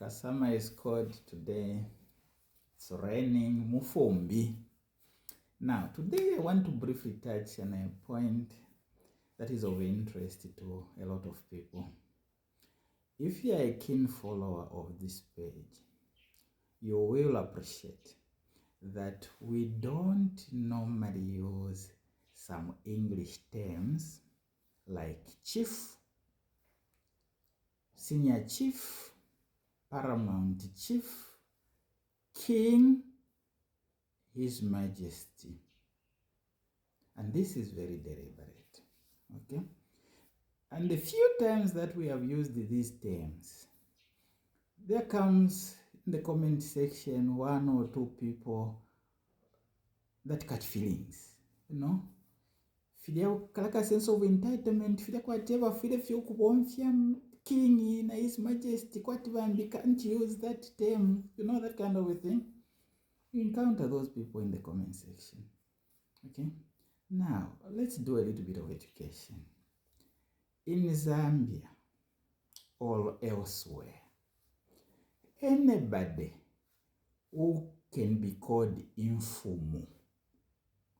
Kasama is cold today. It's raining. Mufumbi. Now, today I want to briefly touch on a point that is of interest to a lot of people. If you are a keen follower of this page, you will appreciate that we don't normally use some English terms like chief, senior chief, paramount chief, king, His Majesty. And this is very deliberate, okay? And the few times that we have used these terms, there comes in the comment section one or two people that catch feelings, you know? Feel like a sense of entitlement, feel whatever, feel king in His Majesty, whatever, and they can't use that term, you know, that kind of a thing. You encounter those people in the comment section, okay? Now, let's do a little bit of education. In Zambia or elsewhere, anybody who can be called Ubufumu,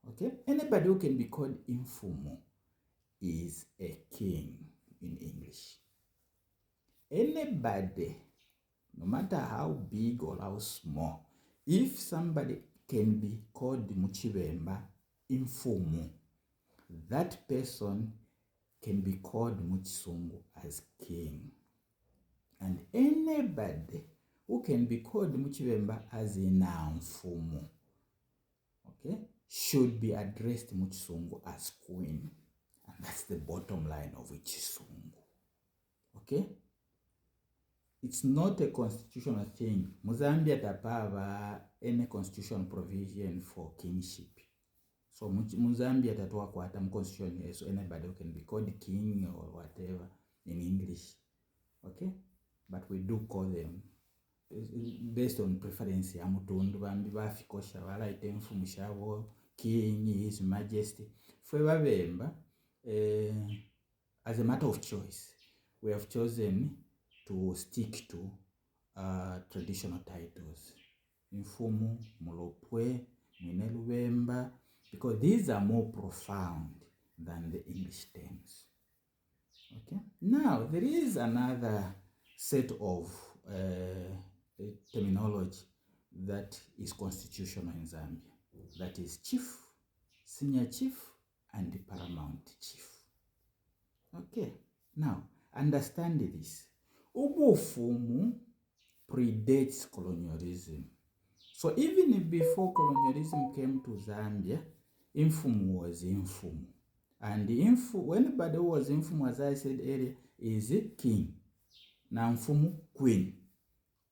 okay? Anybody who can be called Ubufumu is a king in English. Anybody, no matter how big or how small, if somebody can be called Muchibemba, Ubufumu, that person can be called Muchisungu as king. And anybody who can be called Muchibemba as a Namfumu, okay, should be addressed Muchisungu as queen. And that's the bottom line of Muchisungu. Okay? It's not a constitutional thing. Mozambia tapava any constitutional provision for kingship. So Mozambia tatwa kwata constitution, so anybody who can be called king or whatever in English. Okay? But we do call them based on preference. Amutundu bambi bafikosha balaite mfumu shabo king, His Majesty. Fwe bemba as a matter of choice, we have chosen to stick to traditional titles. Mfumu, Mulopwe, Mwinelubemba, because these are more profound than the English terms. Okay. Now, there is another set of terminology that is constitutional in Zambia. That is chief, senior chief, and the paramount chief. Okay. Now, understand this. Ubufumu predates colonialism. So even before colonialism came to Zambia, Ubufumu was Ubufumu. And anybody who was Ubufumu, as I said earlier, is a king. Now Ubufumu, queen.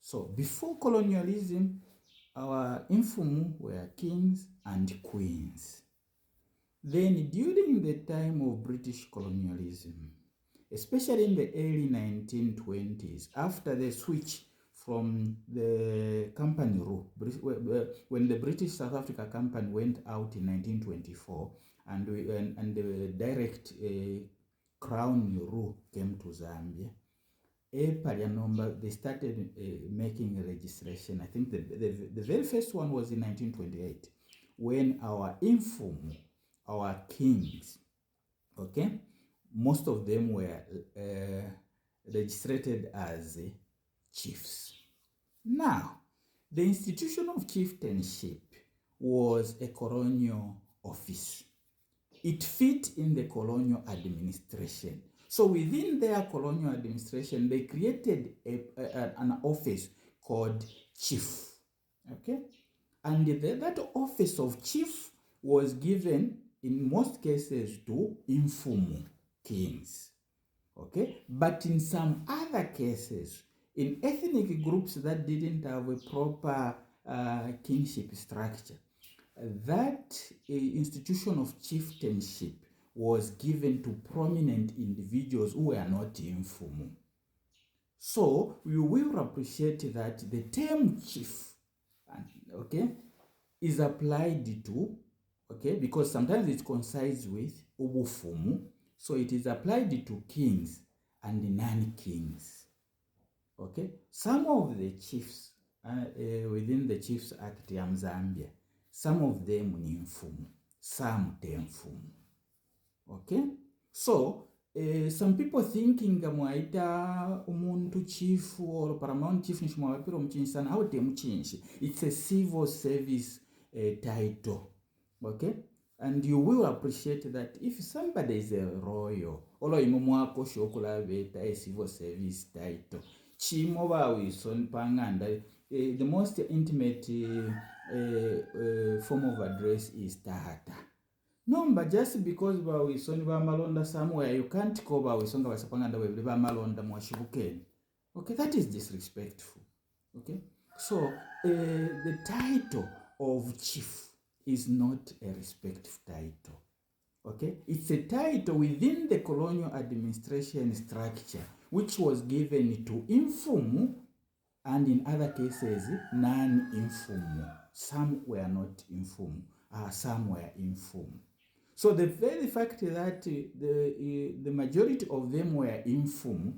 So before colonialism, our Ubufumu were kings and queens. Then during the time of British colonialism, especially in the early 1920s, after the switch from the company rule, when the British South Africa Company went out in 1924, and the direct crown rule came to Zambia, they started making a registration. I think the very first one was in 1928, when our Ubufumu, our kings, okay, most of them were registered as chiefs. Now, the institution of chieftainship was a colonial office. It fit in the colonial administration. So within their colonial administration, they created an office called chief. Okay? And that office of chief was given in most cases to Ubufumu kings. Okay? But in some other cases, in ethnic groups that didn't have a proper kingship structure, that institution of chieftainship was given to prominent individuals who were not Ubufumu. So you will appreciate that the term chief, okay, is applied to, okay, because sometimes it coincides with Ubufumu, so it is applied to kings and non-kings. Okay, some of the chiefs within the Chiefs Act ya Zambia, some of them ni mfumu, some te mfumu. Okay, so some people thinking mwaita umuntu chief or paramount chief nishimwapiro mchinsana how te mchinshi. It's a civil service title. Okay, and you will appreciate that if somebody is a royal olo imumwako shokula beta a civil service title chimo bawison panganda the most intimate form of address is tahata. No, but just because bawison bamalonda somewhere you can't call bawisonga basapanganda we bamalonda mwashibukeni. Okay, that is disrespectful. Okay, so the title of chief is not a respectful title. Okay, it's a title within the colonial administration structure which was given to Ubufumu and in other cases non-Ubufumu. Some were not Ubufumu, some were Ubufumu. So the very fact that the majority of them were Ubufumu,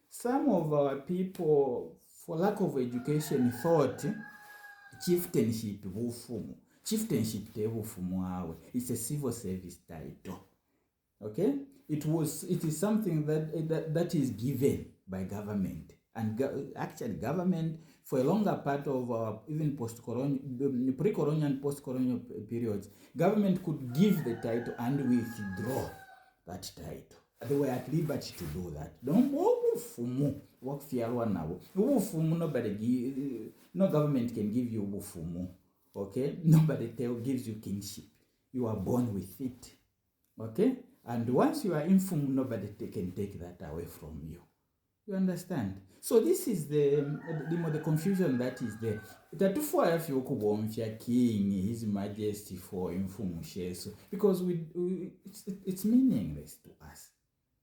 some of our people, for lack of education, thought chieftainship Ubufumu. Chieftainship te Ubufumu awe. It's a civil service title. Okay? It is something that is given by government. And actually government for a longer part of our even post-colonial, pre-colonial and post-colonial periods, government could give the title and withdraw that title. They were at liberty to do that. Don't Ubufumu work fialwa now. Ubufumu no government can give you Ubufumu. Okay? Nobody gives you kingship. You are born with it. Okay? And once you are Ubufumu, nobody can take that away from you. You understand? So this is the confusion that is there. Tatufwa if you king, his majesty for Ubufumu sheso, because it's meaningless to us.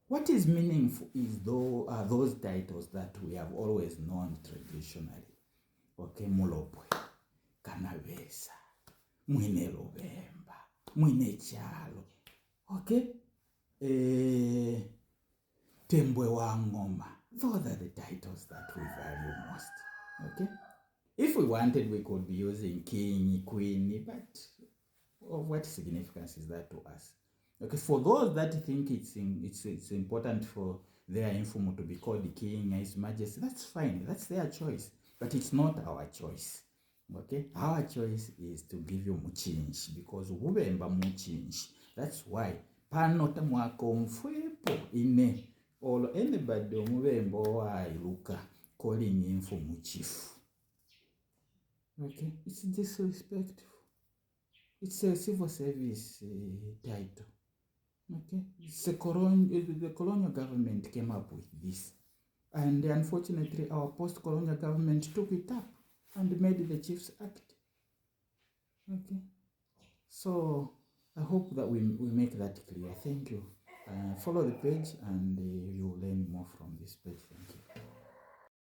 What is meaningful is those titles that we have always known traditionally. Okay, Mulopwe, Kanabesa, Mwine Lobemba, Mwine Chalo. Okay? Tembwe wa Ngoma. Those are the titles that we value most. Okay? If we wanted, we could be using king, queen, but of what significance is that to us? Okay, for those that think it's important for their Ubufumu to be called the king, his majesty, that's fine. That's their choice. But it's not our choice. Okay? Our choice is to give you muchinji, because ubemba muchinji. That's why panota mwako mfwepo ine or anybody omubembo wa iluka calling Ubufumu chief. Okay? It's disrespectful. It's a civil service title. Okay? The colonial government came up with this. And unfortunately, our post-colonial government took it up and made the Chiefs Act. Okay? So, I hope that we make that clear. Thank you. Follow the page and you will learn more from this page. Thank you.